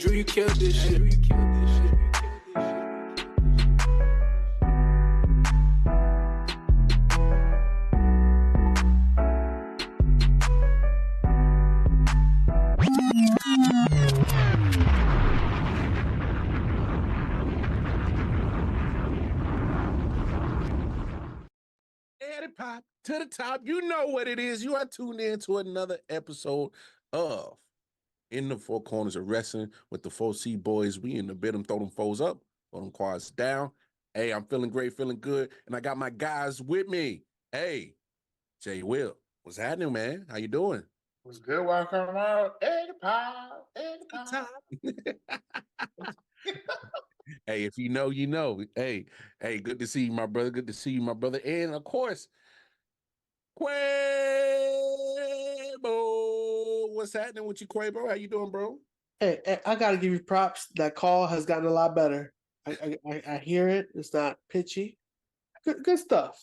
Drew, you killed this shit. Drew, you killed this shit. Pop to the top. You know what it is. You are tuned in to another episode of In the Four Corners of Wrestling with the 4C boys. We in the building, throw them foes up, throw them quads down. Hey, I'm feeling great, feeling good. And I got my guys with me. Hey, Jay Will. What's happening, man? How you doing? What's good? Welcome out. Eddie Pop. Hey, if you know, you know. Hey, good to see you, my brother. Good to see you, my brother. And of course, Quabo. What's happening with you, Quabo? How you doing, bro? Hey, I gotta give you props. That call has gotten a lot better. I hear it. It's not pitchy. Good stuff.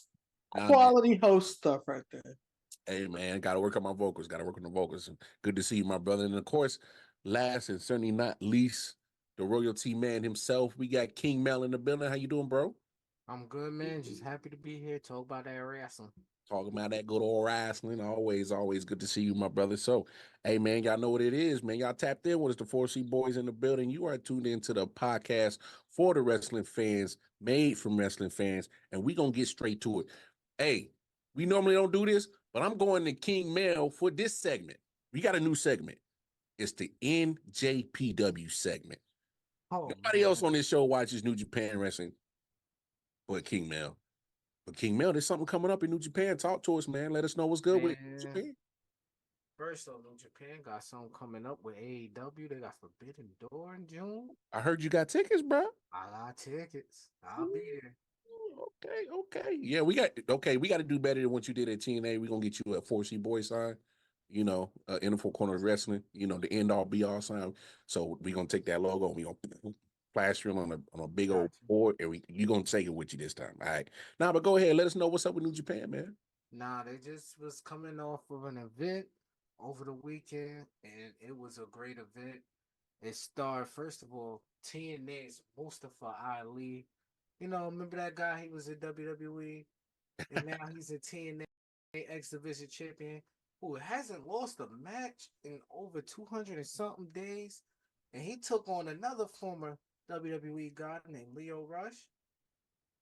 Quality host stuff right there. Hey man, gotta work on my vocals. Gotta work on the vocals. And good to see you, my brother. And of course, last and certainly not least, the royalty man himself. We got King Mel in the building. How you doing, bro? I'm good, man. Just happy to be here. Talk about that wrestling. Talking about that good old wrestling. Always good to see you, my brother. So, hey, man, y'all know what it is, man. Y'all tapped in with us, the 4C boys in the building. You are tuned into the podcast for the wrestling fans, made from wrestling fans, and we going to get straight to it. Hey, we normally don't do this, but I'm going to King Mel for this segment. We got a new segment. It's the NJPW segment. Nobody else on this show watches New Japan Wrestling but King Mel. But King Mel, there's something coming up in New Japan. Talk to us, man. Let us know what's good with New Japan. First off, New Japan got something coming up with AEW. They got Forbidden Door in June. I heard you got tickets, bro. I got tickets. I'll be there. Okay. Yeah, we got to do better than what you did at TNA. We're gonna get you a 4C boy sign, in the Four Corners Wrestling, the end all be all sign. So we're gonna take that logo and we're gonna plaster it on a big old board, and you're gonna take it with you this time. All right. Now, but go ahead, let us know what's up with New Japan, man. Nah, they just was coming off of an event over the weekend, and it was a great event. It starred, first of all, TNA's Mustafa Ali. Remember that guy? He was in WWE, and now he's a TNA X Division champion who hasn't lost a match in over 200 and something days. And he took on another former WWE guy named Lio Rush,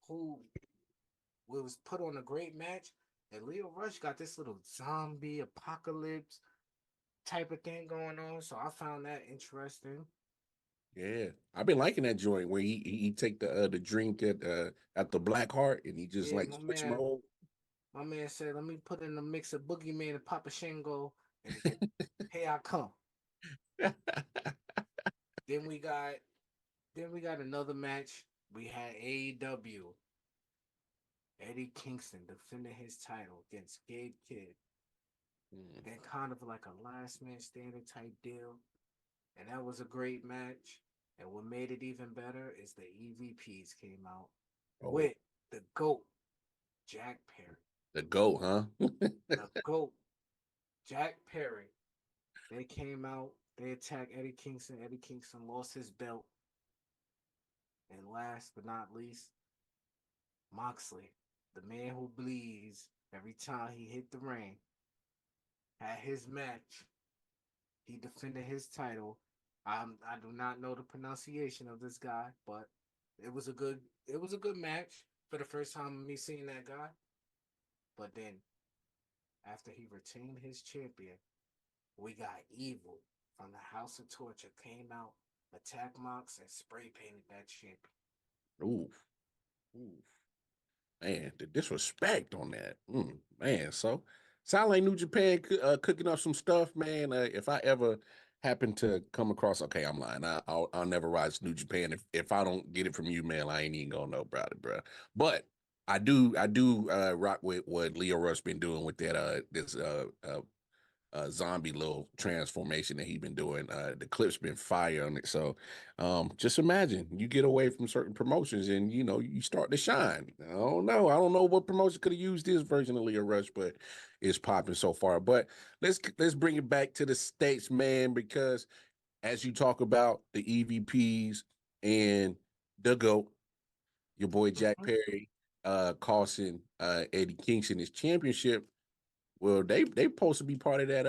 who was put on a great match. And Lio Rush got this little zombie apocalypse type of thing going on. So I found that interesting. Yeah, I've been liking that joint where he take the drink at the Black Heart and he just switch mode. My man said, "Let me put in a mix of Boogeyman and Papa Shingo, and here I come." Then we got another match. We had AEW. Eddie Kingston defending his title against Gabe Kidd. Then kind of like a last man standing type deal. And that was a great match. And what made it even better is the EVPs came out with the GOAT, Jack Perry. The GOAT, huh? The GOAT, Jack Perry. They came out. They attacked Eddie Kingston. Eddie Kingston lost his belt. And last but not least, Moxley, the man who bleeds every time he hit the ring, had his match. He defended his title. I do not know the pronunciation of this guy, but it was a good match for the first time of me seeing that guy. But then, after he retained his champion, we got Evil from the House of Torture came out, attacked Mox, and spray painted that champion. Ooh. Man, the disrespect on that. Man, so sound like New Japan cooking up some stuff, man. If I ever happen to come across, okay, I'm lying. I'll never rise New Japan. If I don't get it from you, man, I ain't even gonna know about it, bro. But I do rock with what Lio Rush been doing with that this zombie little transformation that he been doing. The clip's been fire on it. So just imagine you get away from certain promotions and you start to shine. I don't know what promotion could have used this version of Lio Rush, but it's popping so far. But let's bring it back to the States, man, because as you talk about the EVPs and the GOAT, your boy Jack Perry, costing Eddie Kingston his championship. Well, they supposed to be part of that.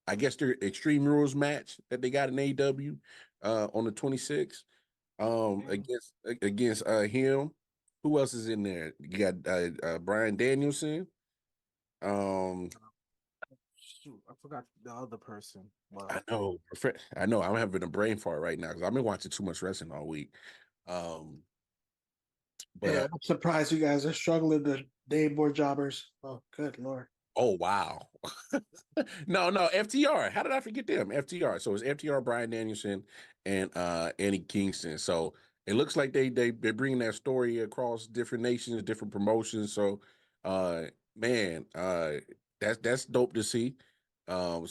I guess their Extreme Rules match that they got in AEW on the 26th. Against him. Who else is in there? You got Brian Danielson. Shoot, I forgot the other person. Well, I know. I'm having a brain fart right now because I've been watching too much wrestling all week. But Yeah, I'm surprised you guys are struggling to name more jobbers. Oh, good lord. oh wow. No, FTR. How did I forget them? FTR. So it's FTR, Brian Danielson, and Eddie Kingston. So it looks like they're bringing that story across different nations, different promotions. So man, that's dope to see. How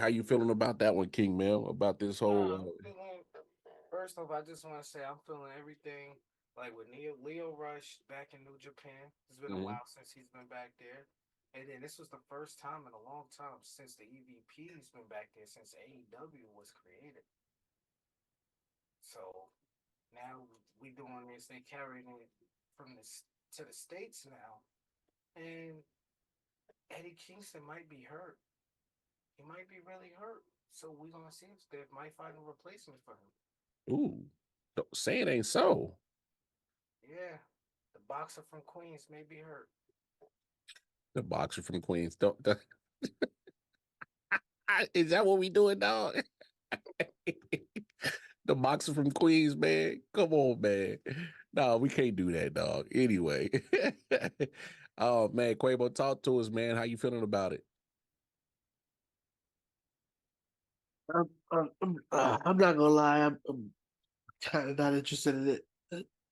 you feeling about that one, King Mel? About this whole first off, I just want to say I'm feeling everything like with Leo Rush back in New Japan. It's been a while since he's been back there. And then this was the first time in a long time since the EVP's been back there since AEW was created. So now we doing this. They carrying it from this to the States now. And Eddie Kingston might be hurt. He might be really hurt. So we're gonna see if they might find a replacement for him. ooh, don't say it ain't so. Yeah. The boxer from Queens may be hurt. The boxer from Queens. Don't is that what we doing, dog? The boxer from Queens, man. Come on, man. No, we can't do that, dog. Anyway. Oh man, Quavo, talk to us, man. How you feeling about it? I'm not gonna lie. I'm kind of not interested in it.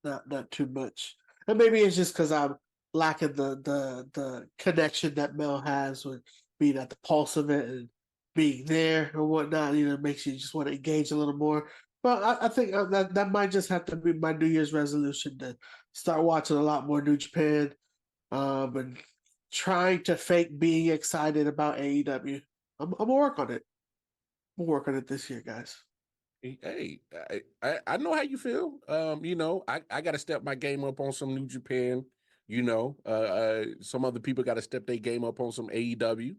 Not too much. And maybe it's just because I'm lacking the connection that Mel has with being at the pulse of it and being there or whatnot. You know, makes you just want to engage a little more. But I think that might just have to be my New Year's resolution to start watching a lot more New Japan, and trying to fake being excited about AEW. I'm gonna work on it. I'm gonna work on it this year, guys. Hey, I know how you feel. I got to step my game up on some New Japan. Some other people got to step their game up on some AEW.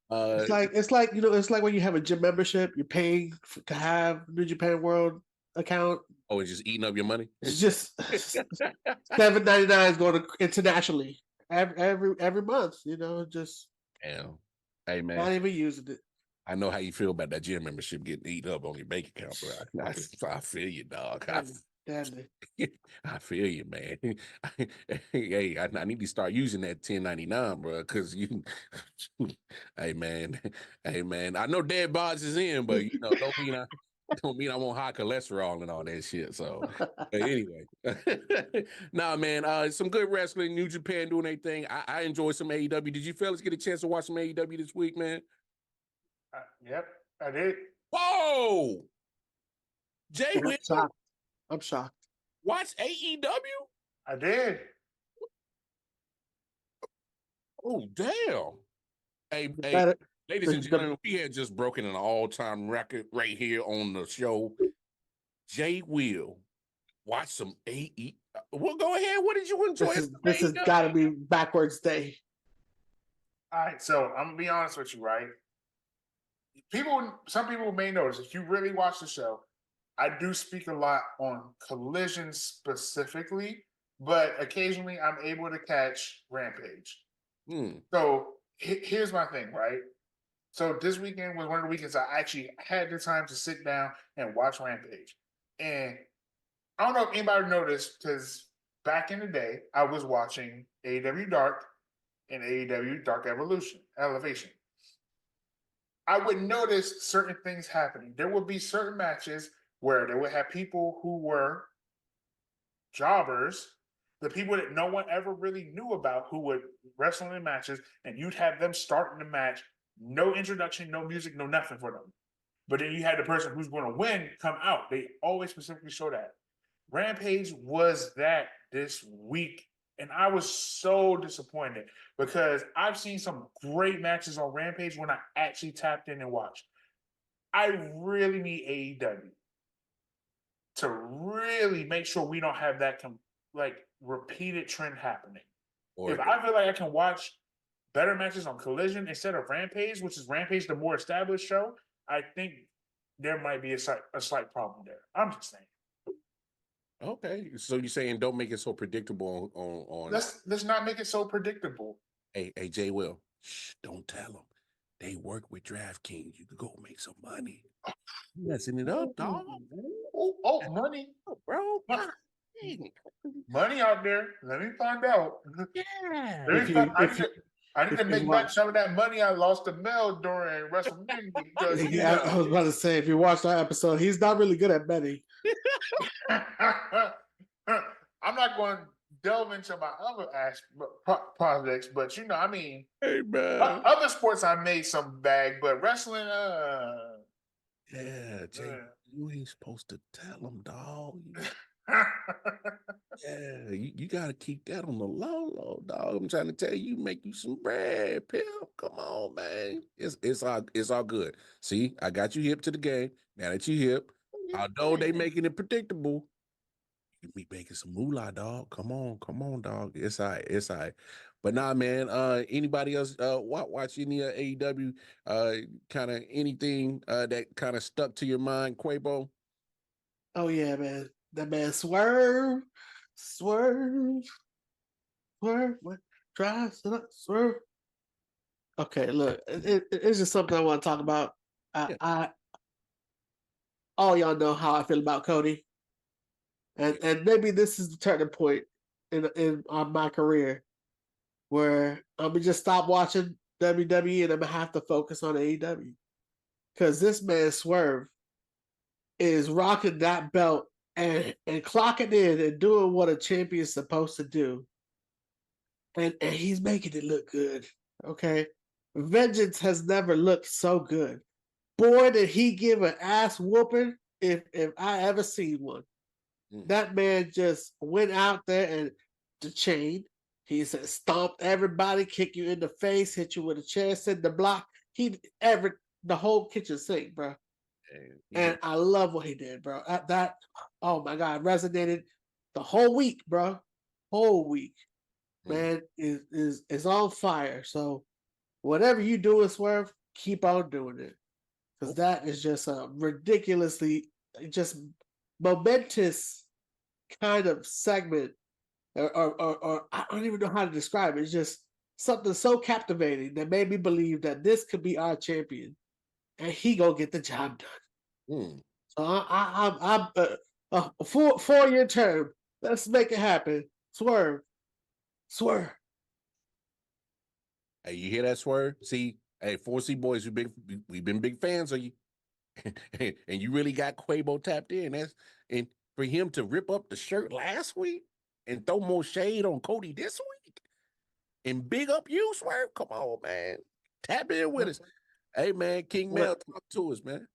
It's like when you have a gym membership, you're paying to have New Japan World account. Oh, and just eating up your money. It's just $7.99 going to internationally every month. You know, just Damn. Hey man, not even using it. I know how you feel about that gym membership getting eaten up on your bank account, bro. I feel you, dog. I feel you, man. Hey, I need to start using that 1099, bro, because you. Hey man, I know dead bods is in, but don't mean I want high cholesterol and all that shit. So, but anyway, nah, man. Some good wrestling, New Japan doing their thing. I enjoy some AEW. Did you fellas get a chance to watch some AEW this week, man? Yep, I did. Whoa, Jay Will, I'm shocked. watch AEW? I did. Oh, damn. Hey, Better- ladies and gentlemen, we had just broken an all-time record right here on the show. Jay Will, watch some AE. Well, go ahead. What did you enjoy? This has got to be backwards day. All right, so I'm gonna be honest with you, right? Some people may notice if you really watch the show, I do speak a lot on Collision specifically, but occasionally I'm able to catch Rampage. So here's my thing, right? So this weekend was one of the weekends I actually had the time to sit down and watch Rampage. And I don't know if anybody noticed, because back in the day, I was watching AEW Dark and AEW Dark Elevation. I would notice certain things happening. There would be certain matches where they would have people who were jobbers, the people that no one ever really knew about who would wrestle in matches, and you'd have them starting the match, no introduction, no music, no nothing for them. But then you had the person who's going to win come out. They always specifically show that. Rampage was that this week, And I was so disappointed because I've seen some great matches on Rampage when I actually tapped in and watched. I really need AEW to really make sure we don't have that repeated trend happening. Or If I feel like I can watch better matches on Collision instead of Rampage, which is Rampage, the more established show, I think there might be a slight problem there. I'm just saying. okay, so you're saying don't make it so predictable on Let's not make it so predictable. Hey, Jay Will, shh, don't tell them. They work with DraftKings. You could go make some money. You messing it up, dog. Money. Oh, bro. Money. God dang. Money out there. Let me find out. Yeah. I need to make back some of that money I lost to Mel during WrestleMania because Yeah, I was about to say, if you watch that episode, he's not really good at betting. I'm not going to delve into my other projects, but I mean, Hey, man. other sports I made some bag, but wrestling, Yeah, Jay, you ain't supposed to tell them, dog. Yeah, you got to keep that on the low, dog. I'm trying to tell you, make you some bread, Pimp. Come on, man. It's all good. See, I got you hip to the game. Now that you hip, although they making it predictable, you be making some moolah, dog. Come on, dog. It's all right. But nah, man. Anybody else watch any AEW? Kind of anything that kind of stuck to your mind, Quabo? Oh yeah, man. That man swerve. What? Swerve. Okay, look, it's just something I want to talk about. Yeah. I all y'all know how I feel about Cody, and maybe this is the turning point in my career where I'm gonna just stop watching WWE and I'm gonna have to focus on AEW because this man Swerve is rocking that belt and clocking in and doing what a champion's supposed to do, and he's making it look good. Okay, Vengeance has never looked so good. Boy, did he give an ass whooping if I ever seen one. That man just went out there and the chain. He said, stomped everybody, kick you in the face, hit you with a chair, set the block. The whole kitchen sink, bro. And I love what he did, bro. That, oh my God, resonated the whole week, bro. Whole week, man, is on fire. So whatever you do, Swerve, keep on doing it. Because that is just a ridiculously just momentous kind of segment, or I don't even know how to describe it. It's just something so captivating that made me believe that this could be our champion, and he gonna get the job done. So I'm a 4-year term. Let's make it happen. Swerve. Hey, you hear that, Swerve? See, hey, 4C boys, we've been big fans of you. And you really got Quabo tapped in. And for him to rip up the shirt last week and throw more shade on Cody this week and big up you, Swerve. Come on, man. Tap in with us. Hey, man, King Mel, talk to us, man.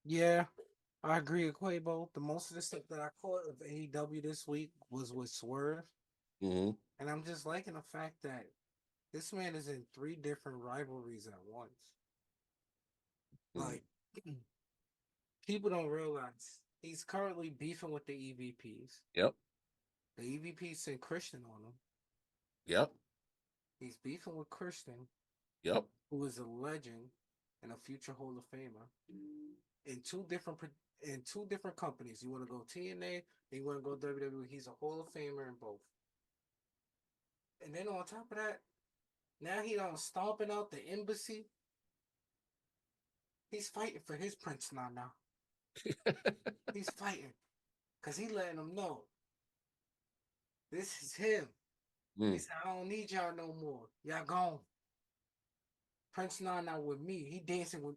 Yeah, I agree with Quavo. The most of the stuff that I caught of AEW this week was with Swerve. And I'm just liking the fact that this man is in 3 different rivalries at once. Like, people don't realize he's currently beefing with the EVPs. Yep. The EVPs sent Christian on him. Yep. He's beefing with Christian. Yep. Who is a legend and a future Hall of Famer in two different companies. You want to go TNA and you want to go WWE. He's a Hall of Famer in both. And then on top of that, now he done stomping out the embassy. He's fighting for his Prince now. He's fighting. Because he letting them know. This is him. He said, I don't need y'all no more. Y'all gone. Prince Nana with me. He dancing with...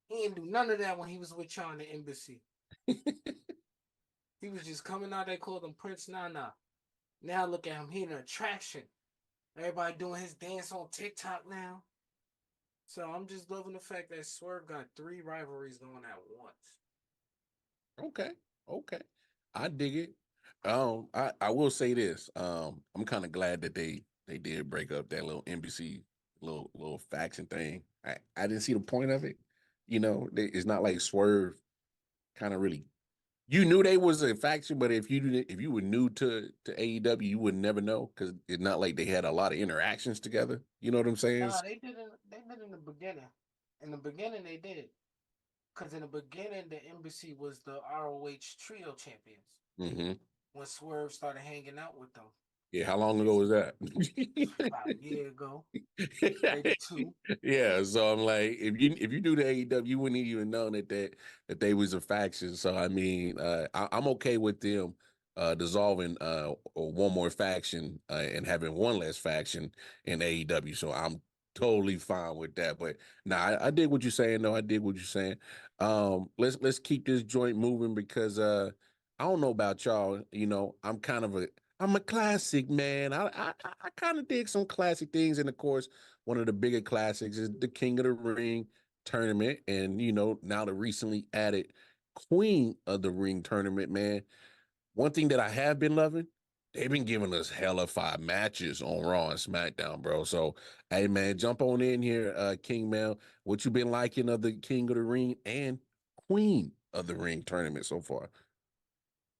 He didn't do none of that when he was with y'all in the embassy. He was just coming out. They called him Prince Nana. Now look at him. He an attraction. Everybody doing his dance on TikTok now. So I'm just loving the fact that Swerve got 3 rivalries going at once. Okay. I dig it. I will say this. I'm kind of glad that they did break up that little NBC little faction thing. I didn't see the point of it. It's not like Swerve kind of really. You knew they was a faction, but if you were new to AEW, you would never know because it's not like they had a lot of interactions together. You know what I'm saying? Nah, they didn't. They did in the beginning. In the beginning, they did. Because in the beginning, the embassy was the ROH Trio champions. Mm-hmm. When Swerve started hanging out with them. Yeah, how long ago was that? About a year ago, maybe two. Yeah, so I'm like, if you do the AEW, you wouldn't even know that they was a faction. So I mean, I'm okay with them dissolving one more faction and having one less faction in AEW. So I'm totally fine with that. But nah, I did what you're saying. No, I did what you're saying. Let's keep this joint moving because I don't know about y'all. I'm a classic man. I kind of dig some classic things, and of course, one of the bigger classics is the King of the Ring tournament, and now the recently added Queen of the Ring tournament. Man, one thing that I have been loving, they've been giving us hella 5 matches on Raw and SmackDown, bro. So, hey man, jump on in here, King Mel. What you been liking of the King of the Ring and Queen of the Ring tournament so far?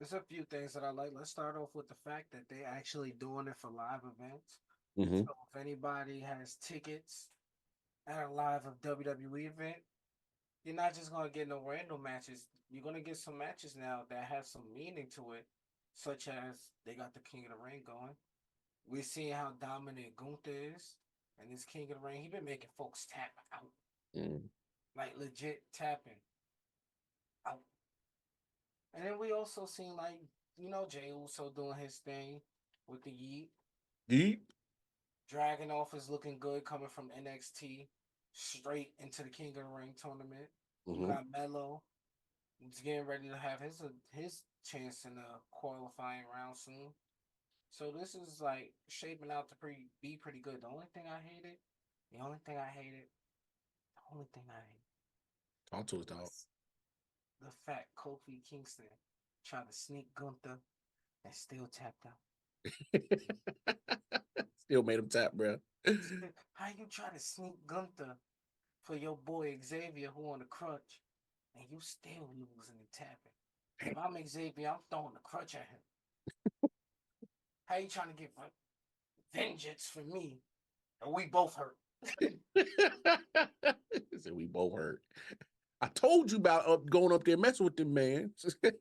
There's a few things that I like. Let's start off with the fact that they're actually doing it for live events. Mm-hmm. So if anybody has tickets at a live of WWE event, you're not just gonna get no random matches. You're gonna get some matches now that have some meaning to it, such as they got the King of the Ring going. We're seeing how dominant Gunther is, and this King of the Ring, he been making folks tap out, like legit tapping out. And then we also seen Jay Uso doing his thing with the Yeet. Yeet. Dragunov is looking good coming from NXT straight into the King of the Ring tournament. Mm-hmm. You got Melo. He's getting ready to have his chance in the qualifying round soon. So this is like shaping out to be pretty good. The only thing I hated, Talk to us, dog. The fat Kofi Kingston tried to sneak Gunther and still tapped out. Still made him tap, bro. How you try to sneak Gunther for your boy Xavier who on the crutch and you still losing and tapping? If I'm Xavier, I'm throwing the crutch at him. How you trying to get vengeance for me? And we both hurt. So we both hurt. I told you about going up there messing with them, man.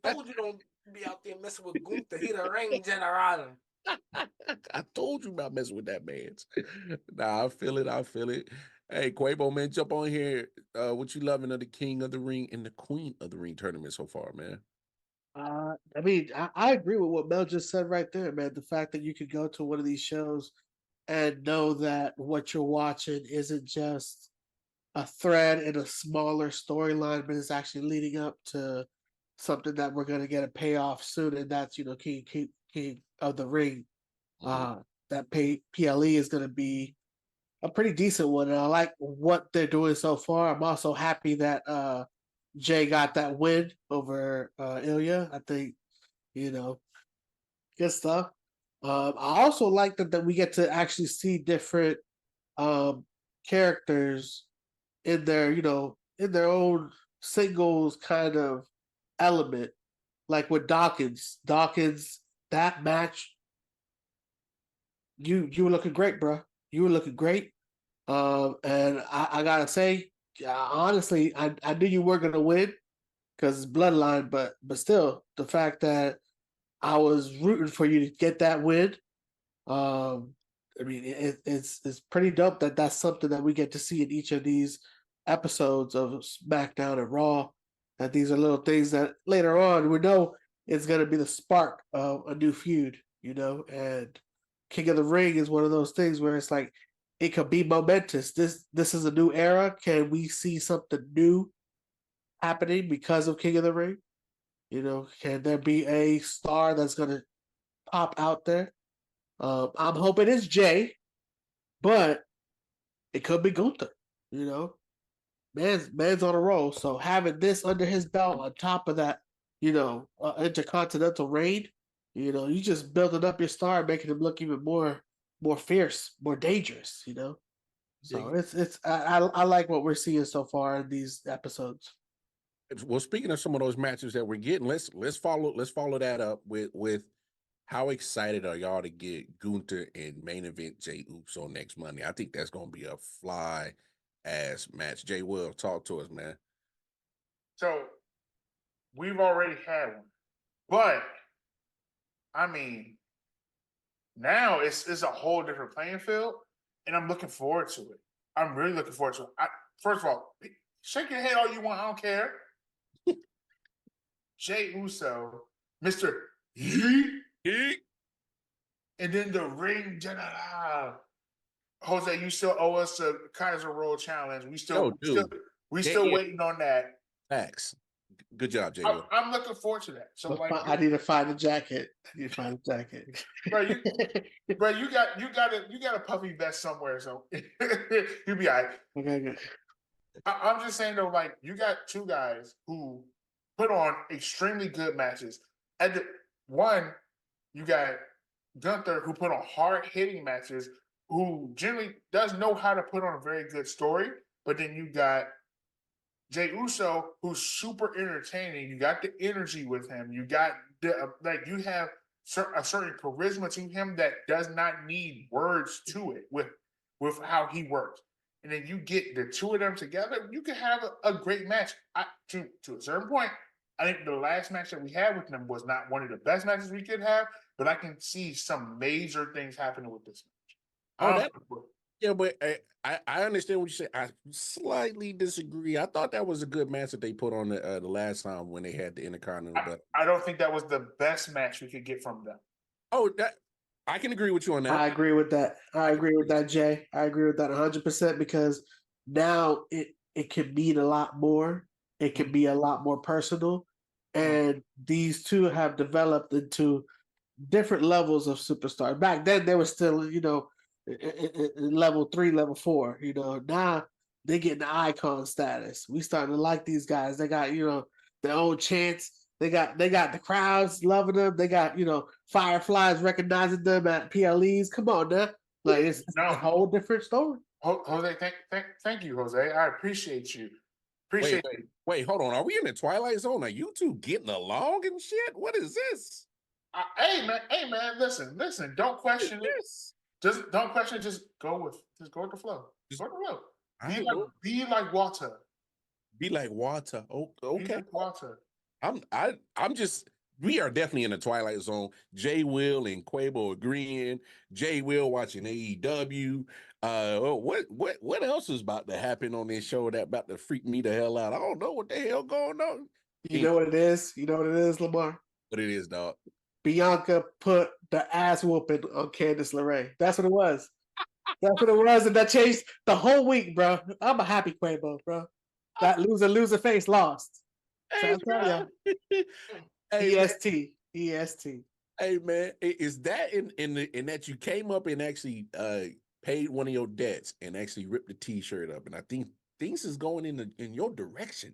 Told you don't be out there messing with Gunther. He the ring general. I told you about messing with that man. Nah, I feel it. Hey, Quabo, man, jump on here. What you loving of the King of the Ring and the Queen of the Ring tournament so far, man? I mean, I agree with what Mel just said right there, man. The fact that you could go to one of these shows and know that what you're watching isn't just a thread in a smaller storyline, but it's actually leading up to something that we're going to get a payoff soon, and that's King of the Ring. That PLE is going to be a pretty decent one, and I like what they're doing so far. I'm also happy that Jay got that win over Ilya. I think good stuff. I also like that we get to actually see different characters in their in their own singles kind of element, like with Dawkins. That match, you were looking great, bro. You were looking great. And I gotta say, honestly, I knew you were gonna win because it's bloodline, but still, the fact that I was rooting for you to get that win. I mean, it's pretty dope that that's something that we get to see in each of these episodes of SmackDown and Raw. That these are little things that later on we know it's going to be the spark of a new feud, And King of the Ring is one of those things where it's like it could be momentous. This is a new era. Can we see something new happening because of King of the Ring? Can there be a star that's going to pop out there? I'm hoping it's Jay, but it could be Gunther. Man's on a roll. So having this under his belt on top of that, intercontinental reign, You know, you just building up your star, making him look even more fierce, more dangerous. You know, so I like what we're seeing so far in these episodes. Well, speaking of some of those matches that we're getting, let's follow that up with how excited are y'all to get Gunther and main event Jay Uso next Monday? I think that's gonna be a fly ass match. Jay Will, talk to us, man. So we've already had one, but I mean, now it's a whole different playing field, and I'm looking forward to it. I'm really looking forward to it. First of all, shake your head all you want. I don't care. Jay Uso, Mr. Yeet, and then the ring general. Jose, you still owe us a Kaiser Roll challenge. We still waiting on that. Facts. Good job, Jay. I'm looking forward to that. So I need to find a jacket. Bro, you got a puffy vest somewhere, so you'll be all right. Okay, good. I'm just saying though, like you got two guys who put on extremely good matches. One, you got Gunther who put on hard hitting matches, who generally does know how to put on a very good story. But then you got Jay Uso, who's super entertaining. You got the energy with him. You got you have a certain charisma to him that does not need words to it with how he works. And then you get the two of them together, you can have a great match. To a certain point, I think the last match that we had with them was not one of the best matches we could have, but I can see some major things happening with this match. Yeah, but I understand what you say. I slightly disagree. I thought that was a good match that they put on the last time when they had the Intercontinental belt. I don't think that was the best match we could get from them. Oh, I can agree with you on that. I agree with that. I agree with that, Jay. I agree with that 100% because now it can mean a lot more. It can be a lot more personal. And these two have developed into different levels of superstar. Back then, they were still, you know, level 3, level 4. You know, now they get the icon status. We starting to like these guys. They got, you know, their own chants. They got the crowds loving them. They got, you know, fireflies recognizing them at PLEs. Come on, now, like it's a whole different story. Jose, thank you, Jose. I appreciate you. Wait, hold on. Are we in the Twilight Zone? Are you two getting along and shit? What is this? Hey man, listen. Don't question it. Just don't question it. Just go with the flow. Go with the flow. Be like water. Be like water. Oh, okay. Be like water. I'm just. We are definitely in the Twilight Zone. Jay Will and Quabo agreeing. Jay Will watching AEW. What else is about to happen on this show that about to freak me the hell out? I don't know what the hell going on. You know what it is? You know what it is, Lamar? What it is, dog. Bianca put the ass whooping on Candice LeRae. That's what it was. That's what it was, and that changed the whole week, bro. I'm a happy Quavo, bro. That loser face lost. So I'm telling you. EST. Hey man, is that in that you came up and actually paid one of your debts and actually ripped the t-shirt up? And I think things is going in your direction.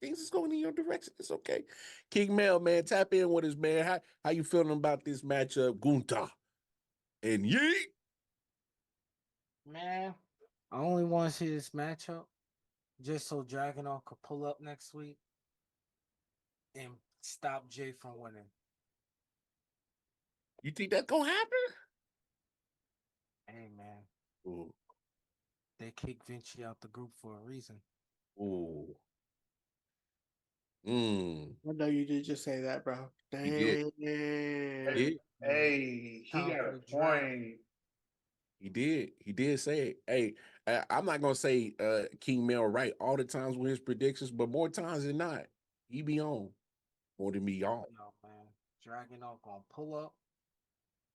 Things is going in your direction. It's okay. King Mel, man, tap in with us, man. How you feeling about this matchup, Gunther and Yeet? Man, I only want to see this matchup just so Dragunov could pull up next week and stop Jay from winning. You think that's gonna happen? Hey man. Ooh. They kicked Vinci out the group for a reason. Ooh. I know you did just say that, bro. He did. Hey, he got a point. He did say it. Hey, I'm not gonna say King Mel right all the times with his predictions, but more times than not, he be on more than me off. No man, Dragunov gonna pull up.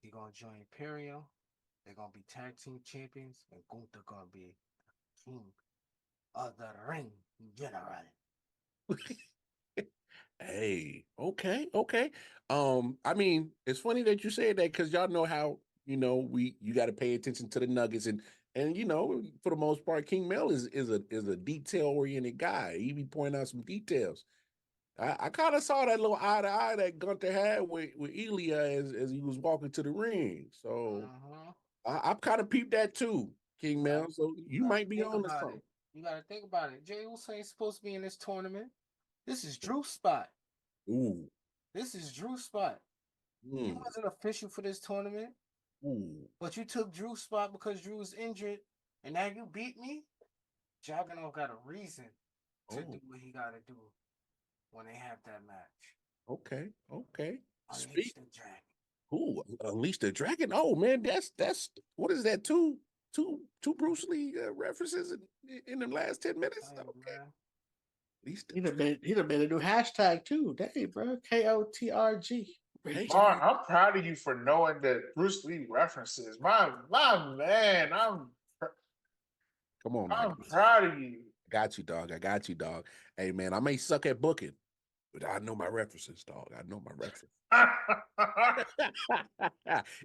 He gonna join Imperium. They're gonna be tag team champions, and Gunther gonna be king of the ring general. Hey, okay. I mean, it's funny that you said that because y'all know how you got to pay attention to the nuggets and for the most part, King Mel is a detail oriented guy. He be pointing out some details. I kind of saw that little eye to eye that Gunther had with Elia as he was walking to the ring. So I kind of peeped that too, King Mel. So you might be on to something. You gotta think about it. Jay Uso ain't supposed to be in this tournament. This is Drew's spot. Ooh. This is Drew's spot. He wasn't official for this tournament. Ooh. But you took Drew's spot because Drew was injured, and now you beat me. Jaggernaut got a reason to do what he gotta do when they have that match. Okay. Unleash the Dragon. Ooh, Unleash the Dragon. Oh man, that's what is that? Two Bruce Lee references in the last 10 minutes. Hey, okay. man. He done made a new hashtag too. Dang, bro. KOTRG. Hey, I'm proud of you for knowing the Bruce Lee references. My man, come on, man. I'm proud of you. I got you, dog. Hey, man, I may suck at booking, but I know my references, dog. I know my references.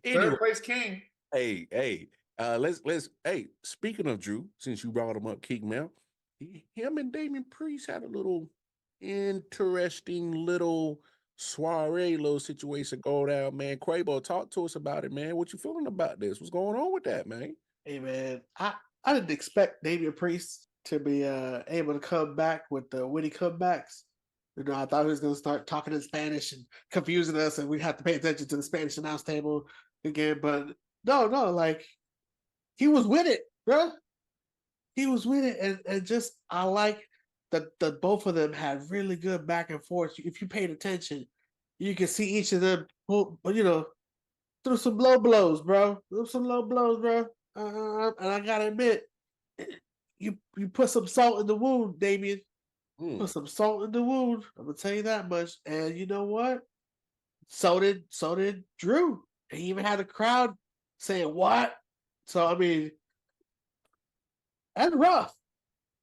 Anyway, Third place king. Hey, let's. Hey, speaking of Drew, since you brought him up, King Mel, him and Damian Priest had a little interesting little soiree, little situation go down, man. Quabo, talk to us about it, man. What you feeling about this? What's going on with that, man? Hey man, I didn't expect Damian Priest to be able to come back with the witty comebacks. You know, I thought he was going to start talking in Spanish and confusing us, and we'd have to pay attention to the Spanish announce table again. But no, like he was with it, bro. He was with it, and just I like that both of them had really good back and forth. If you paid attention, you could see each of them pull, through some low blows, bro. And I gotta admit, you put some salt in the wound, Damien. Put some salt in the wound. I'm gonna tell you that much. And you know what? So did Drew. And he even had a crowd saying what? So I mean, that's rough.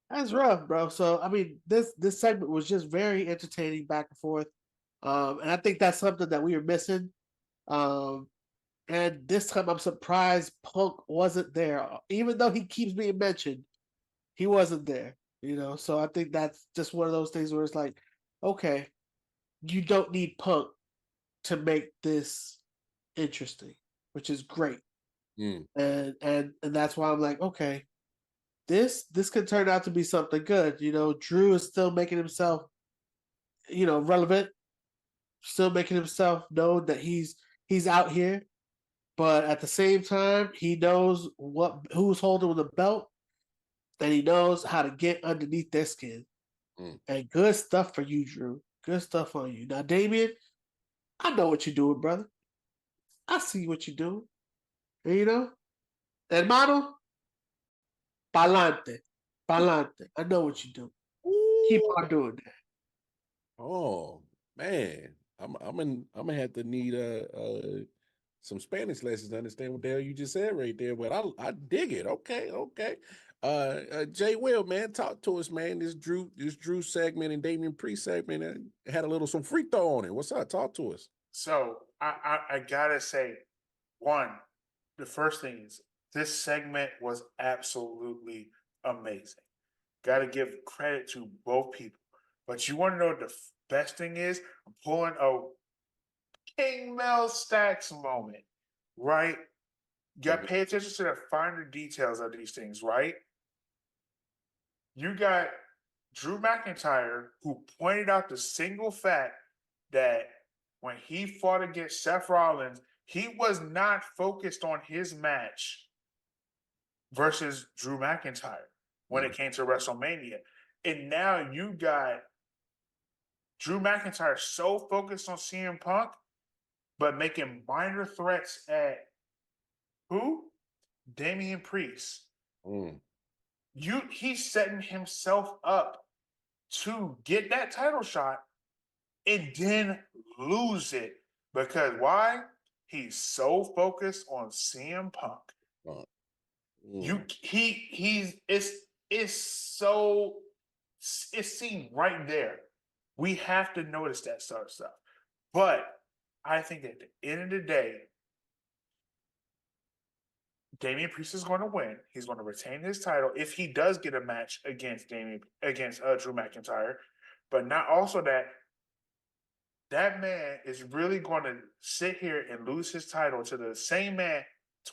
That's rough, bro. So I mean, this segment was just very entertaining back and forth. And I think that's something that we were missing. And this time I'm surprised Punk wasn't there. Even though he keeps being mentioned, he wasn't there. So I think that's just one of those things where it's like, okay, you don't need Punk to make this interesting, which is great. And that's why I'm like, okay, this could turn out to be something good. Drew is still making himself, relevant, still making himself known that he's out here. But at the same time, he knows who's holding the belt, and he knows how to get underneath their skin. And good stuff for you, Drew. Good stuff on you. Now, Damien, I know what you're doing, brother. I see what you're doing. Hermano, pa'lante. I know what you're doing. Keep on doing that. Oh man, I'm gonna have to need some Spanish lessons to understand what the hell you just said right there. But I dig it. Okay. Jay Will, man, talk to us, man. This Drew segment and Damian Priest segment had a little some free throw on it. What's up? Talk to us. So I gotta say, the first thing is this segment was absolutely amazing. Gotta give credit to both people. But you want to know what the best thing is? I'm pulling a King Mel Stacks moment, right? You got to pay attention to the finer details of these things, right? You got Drew McIntyre, who pointed out the single fact that when he fought against Seth Rollins, he was not focused on his match versus Drew McIntyre when it came to WrestleMania. And now you got Drew McIntyre so focused on CM Punk, but making minor threats at who? Damian Priest. He's setting himself up to get that title shot and then lose it. Because why? He's so focused on CM Punk. It's seen right there. We have to notice that sort of stuff. But I think at the end of the day, Damian Priest is going to win. He's going to retain his title if he does get a match against Drew McIntyre. But not also that that man is really going to sit here and lose his title to the same man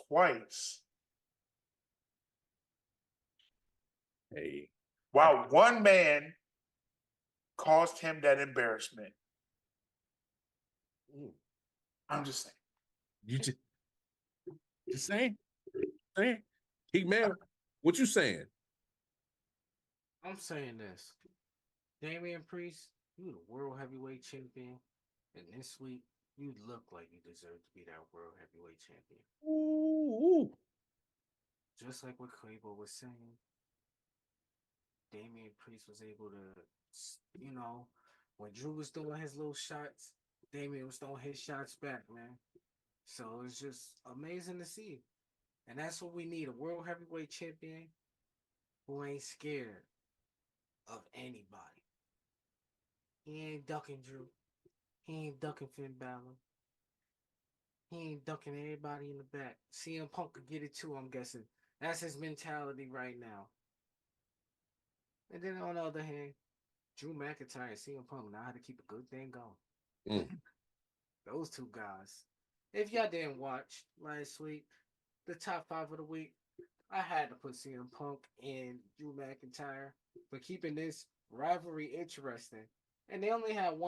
twice. Hey, While one man caused him that embarrassment. I'm just saying. you just saying. He man, what you saying? I'm saying this. Damian Priest, you the world heavyweight champion, and this week you look like you deserve to be that world heavyweight champion. Ooh. Just like what Quabo was saying, Damian Priest was able to, when Drew was doing his little shots, Damian was throwing his shots back, man. So it's just amazing to see. And that's what we need, a world heavyweight champion who ain't scared of anybody. He ain't ducking Drew. He ain't ducking Finn Balor. He ain't ducking everybody in the back. CM Punk could get it too, I'm guessing. That's his mentality right now. And then on the other hand, Drew McIntyre and CM Punk know how to keep a good thing going. Those two guys. If y'all didn't watch last week, the top 5 of the week, I had to put CM Punk and Drew McIntyre for keeping this rivalry interesting. And they only had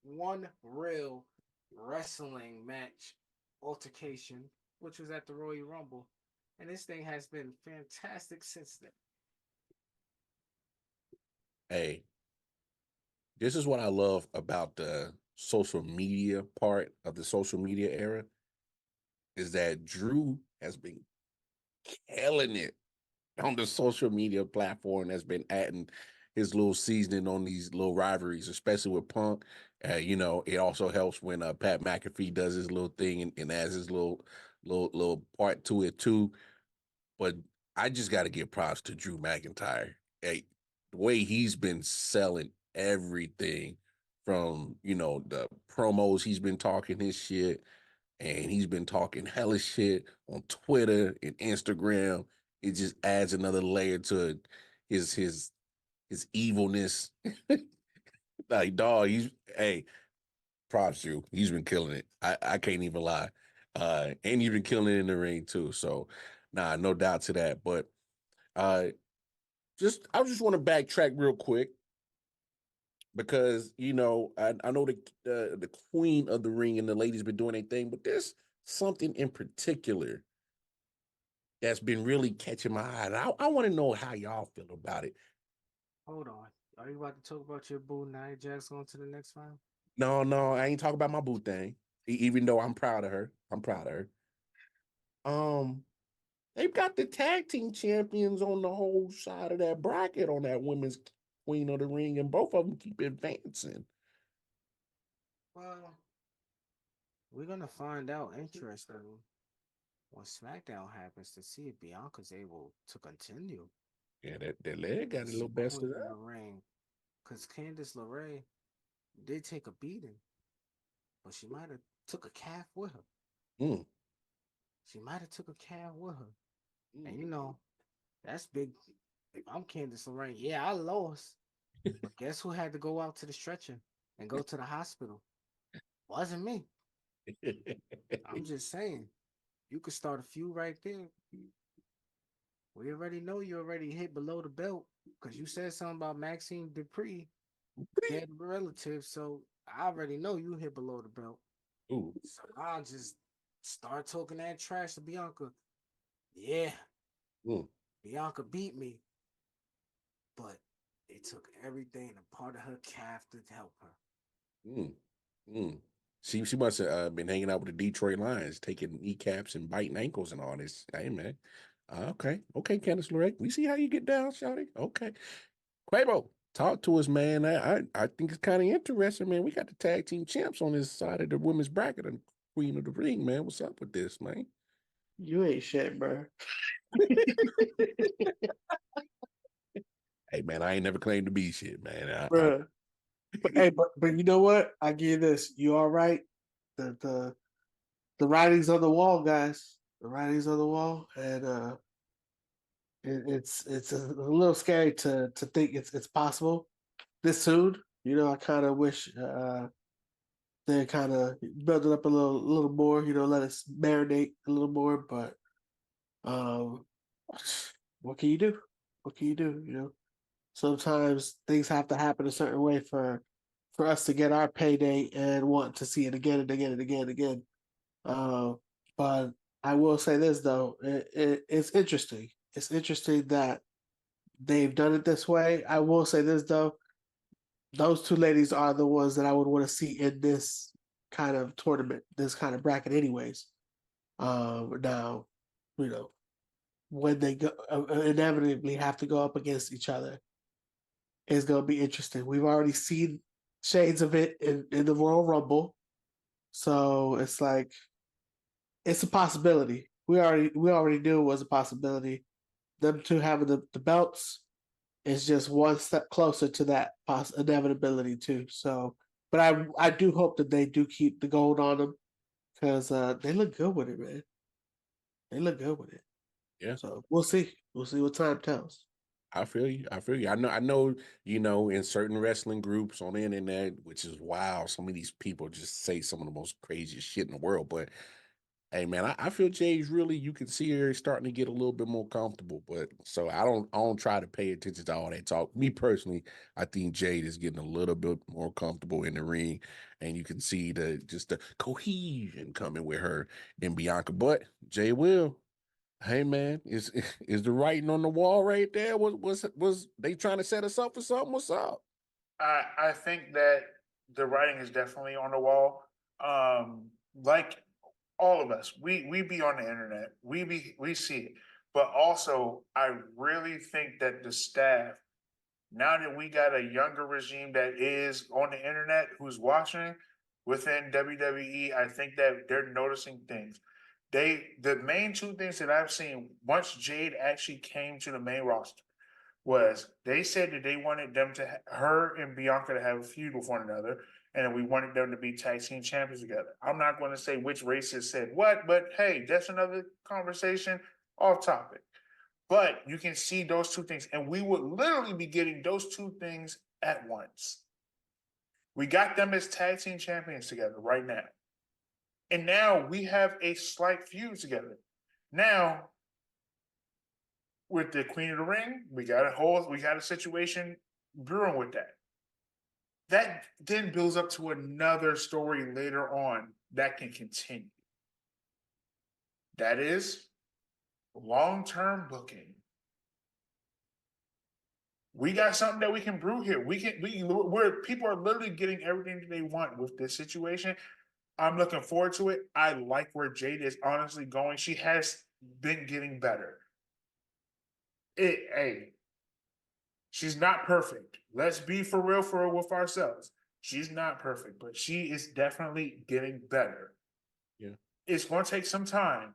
one real wrestling match altercation, which was at the Royal Rumble. And this thing has been fantastic since then. Hey, this is what I love about the social media part of the social media era is that Drew has been killing it on the social media platform, that's been adding his little seasoning on these little rivalries, especially with Punk. It also helps when Pat McAfee does his little thing and adds his little part to it too. But I just got to give props to Drew McIntyre. Hey, the way he's been selling everything from, the promos, he's been talking his shit, and he's been talking hella shit on Twitter and Instagram. It just adds another layer to his evilness. Like, dog, props you. He's been killing it. I can't even lie. And he's been killing it in the ring too. So, nah, no doubt to that. But I just want to backtrack real quick because I know the queen of the ring and the ladies been doing their thing, but there's something in particular that's been really catching my eye. And I want to know how y'all feel about it. Hold on. Are you about to talk about your boo Nia Jax going to the next round? No, I ain't talking about my boo thing. Even though I'm proud of her. They've got the tag team champions on the whole side of that bracket on that women's queen of the ring, and both of them keep advancing. Well, we're gonna find out interesting when SmackDown happens to see if Bianca's able to continue. Yeah, that leg got a little best of in that. the ring, because Candice LeRae did take a beating, but she might have took a calf with her. Mm. She might have took a calf with her, Mm. and that's big. If I'm Candice LeRae, yeah, I lost, but guess who had to go out to the stretcher and go to the hospital? Wasn't me. I'm just saying, you could start a feud right there. We already know you already hit below the belt because you said something about Maxine Dupree, dead relative. So I already know you hit below the belt. Ooh. So I'll just start talking that trash to Bianca. Yeah, Bianca beat me, but it took everything a part of her calf to help her. She must have been hanging out with the Detroit Lions, taking kneecaps and biting ankles and all this. Hey, man. Okay, Candice LeRae. We see how you get down, shawty. Okay. Quavo, talk to us, man. I think it's kind of interesting, man. We got the tag team champs on this side of the women's bracket and queen of the ring, man. What's up with this, man? You ain't shit, bro. Hey, man, I ain't never claimed to be shit, man. Bro. But you know what? I give you this. You all right? The writing's on the wall, guys. The writing's on the wall, and it's a little scary to think it's possible this soon. I kind of wish They kind of build it up a little more, let us marinate a little more. But um, what can you do? What can you do? Sometimes things have to happen a certain way for us to get our payday and want to see it again and again and again and again. But I will say this though, it's interesting. It's interesting that they've done it this way. I will say this though, those two ladies are the ones that I would want to see in this kind of tournament, this kind of bracket, anyways. Now, you know, when they go, inevitably have to go up against each other, it's going to be interesting. We've already seen shades of it in the Royal Rumble, so it's like it's a possibility. We already knew it was a possibility. Them two having the belts is just one step closer to that inevitability too. So, but I do hope that they do keep the gold on them because they look good with it, man. They look good with it. Yeah. So we'll see. We'll see what time tells. I feel you. I feel you. I know, in certain wrestling groups on the internet, which is wild. Some of these people just say some of the most craziest shit in the world. But hey man, I feel Jay's really, you can see her starting to get a little bit more comfortable. But so I don't try to pay attention to all that talk. Me personally, I think Jade is getting a little bit more comfortable in the ring. And you can see the cohesion coming with her and Bianca. But Jay Will. Hey man, is the writing on the wall right there? Was they trying to set us up for something? What's up? I think that the writing is definitely on the wall. Like all of us, we be on the internet, we see it, but also I really think that the staff, now that we got a younger regime that is on the internet who's watching within WWE, I think that they're noticing things. The main two things that I've seen once Jade actually came to the main roster was they said that they wanted them to her and Bianca to have a feud with one another, and we wanted them to be tag team champions together. I'm not going to say which racist said what, but hey, that's another conversation off topic. But you can see those two things, and we would literally be getting those two things at once. We got them as tag team champions together right now. And now we have a slight feud together. Now, with the Queen of the Ring, we got a situation brewing with that. That then builds up to another story later on that can continue. That is long-term booking. We got something that we can brew here. Where people are literally getting everything that they want with this situation. I'm looking forward to it. I like where Jade is honestly going. She has been getting better. Hey, she's not perfect. Let's be for real with ourselves. She's not perfect, but she is definitely getting better. Yeah. It's going to take some time,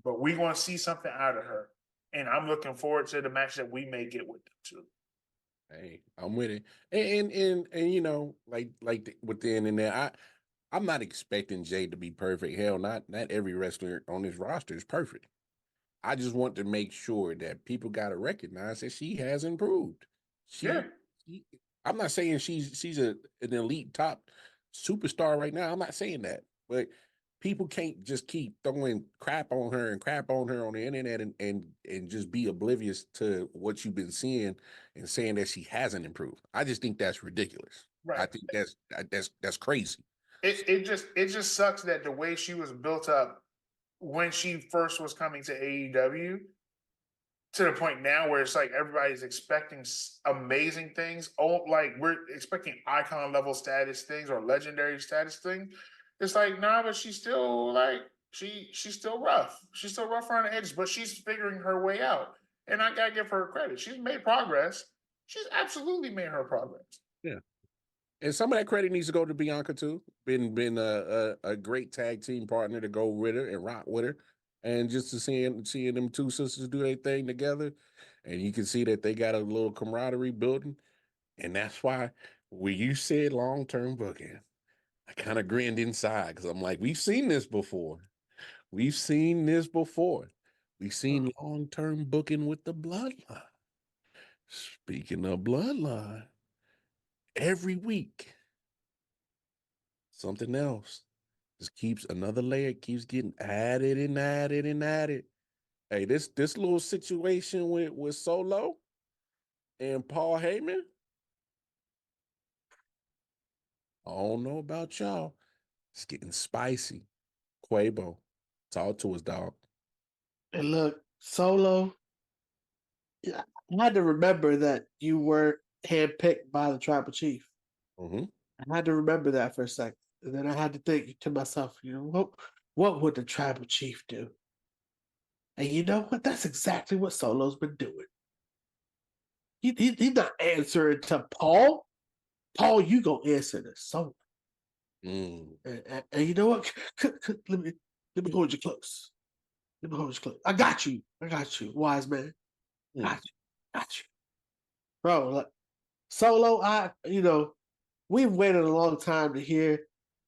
but we're going to see something out of her. And I'm looking forward to the match that we may get with them too. Hey, I'm with it. And like with the internet, I'm not expecting Jay to be perfect. Hell, not every wrestler on this roster is perfect. I just want to make sure that people got to recognize that she has improved. Yeah. I'm not saying she's an elite top superstar right now. I'm not saying that, but people can't just keep throwing crap on her on the internet and just be oblivious to what you've been seeing and saying that she hasn't improved. I just think that's ridiculous. Right. I think that's crazy. It just sucks that the way she was built up when she first was coming to AEW, to the point now where it's like everybody's expecting amazing things. Oh, like we're expecting icon level status things or legendary status things. It's like, nah, but she's still like she's still rough. She's still rough around the edges, but she's figuring her way out. And I gotta give her credit. She's made progress. She's absolutely made her progress. Yeah. And some of that credit needs to go to Bianca too. Been a great tag team partner to go with her and rock with her, and just to seeing them two sisters do their thing together, and you can see that they got a little camaraderie building, and that's why when you said long term booking, I kind of grinned inside because I'm like, we've seen this before. We've seen this before. We've seen long term booking with the bloodline. Speaking of bloodline, every week something else. Just keeps another layer, keeps getting added and added and added. Hey, this little situation with Solo and Paul Heyman, I don't know about y'all. It's getting spicy. Quabo, talk to us, dog. And look, Solo, yeah, I had to remember that you were handpicked by the tribal chief. Mm-hmm. I had to remember that for a second. And then I had to think to myself, what would the tribal chief do? And you know what? That's exactly what Solo's been doing. He's not answering to Paul. Paul, you gonna answer to Solo. Mm. And you know what? Let me hold you close. Let me hold you close. I got you, wise man. Got you, bro. Like, Solo, we've waited a long time to hear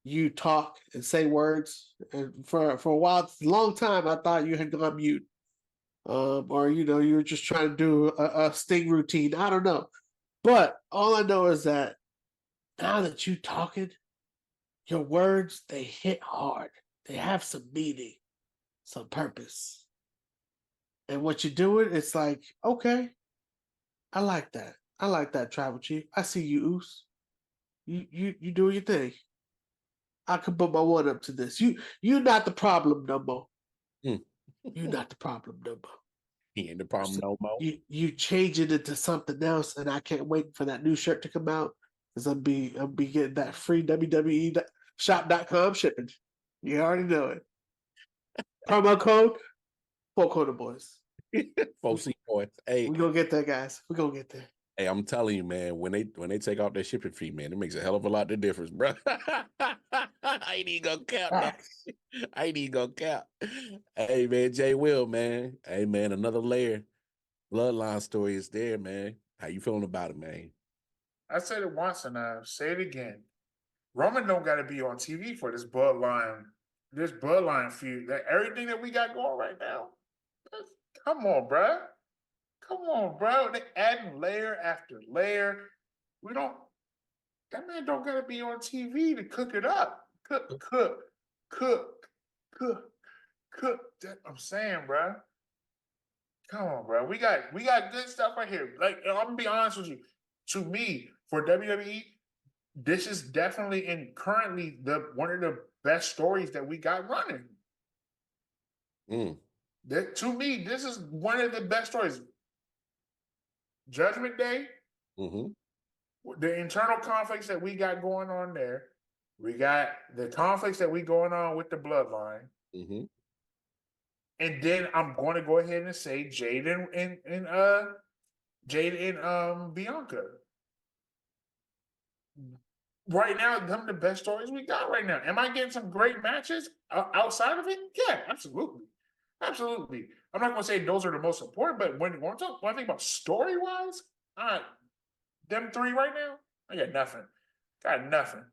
you talk and say words, and for a while, a long time, I thought you had gone mute, or you were just trying to do a sting routine. I don't know, but all I know is that now that you talking, your words they hit hard. They have some meaning, some purpose, and what you're doing, it's like okay, I like that. I like that, tribal chief. I see you, Oos. You do your thing. I can put my one up to this. You're not the problem no more. Mm. You're not the problem no more. He ain't the problem no more. You change it into something else, and I can't wait for that new shirt to come out because I'll be getting that free WWE shop.com shipping. You already know it. Promo code for Corner Boyz. 4C boys. Hey, We're gonna get there, guys. We're gonna get there. hey, I'm telling you, man, when they take out that shipping fee, man, it makes a hell of a lot of difference, bro. I ain't even gonna count that. I ain't even gonna count. Hey, man, Jay Will, man. Hey, man, another layer. Bloodline story is there, man. How you feeling about it, man? I said it once and I say it again. Roman don't got to be on TV for this bloodline feud. That everything that we got going right now. Come on, bro. Come on, bro. They adding layer after layer. We don't. That man don't got to be on TV to cook it up. Cook, cook, cook, cook, cook. I'm saying, bro. Come on, bro. We got good stuff right here. Like I'm gonna be honest with you. To me, for WWE, this is definitely and currently the one of the best stories that we got running. Mm. To me, this is one of the best stories. Judgment Day, Mm-hmm. the internal conflicts that we got going on there. We got the conflicts that we going on with the bloodline. Mm-hmm. And then I'm going to go ahead and say Jade and Bianca. Right now, them are the best stories we got right now. Am I getting some great matches outside of it? Yeah, absolutely. Absolutely. I'm not going to say those are the most important, but when I think about story-wise, them three right now, I got nothing. Got nothing.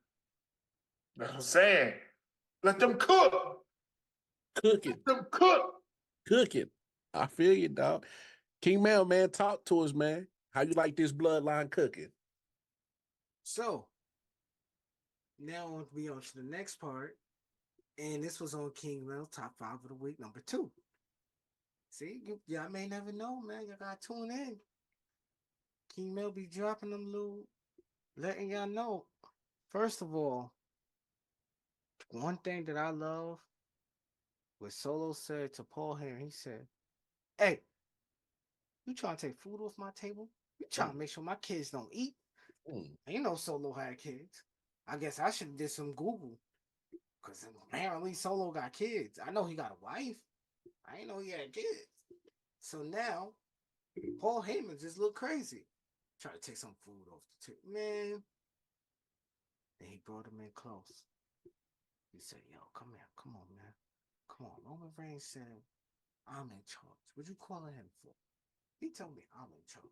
That's what I'm saying. Let them cook. Cooking. Let them cook. Cooking. I feel you, dog. King Mel, man, talk to us, man. How you like this bloodline cooking? So now we on to the next part, and this was on King Mel top 5 of the week, number 2. See, y'all may never know, man. You gotta tune in. King Mel be dropping them little, letting y'all know. First of all, one thing that I love, what Solo said to Paul Heyman, he said, "Hey, you trying to take food off my table? You trying to make sure my kids don't eat?" Ain't no Solo had kids. I guess I should have did some Google. Because apparently Solo got kids. I know he got a wife. I ain't know he had kids. So now, Paul Heyman just look crazy. Try to take some food off the table. Man. And he brought him in close. He said, yo, come here. Come on, man. Come on. Roman Reigns said, I'm in charge. What you calling him for? He told me I'm in charge.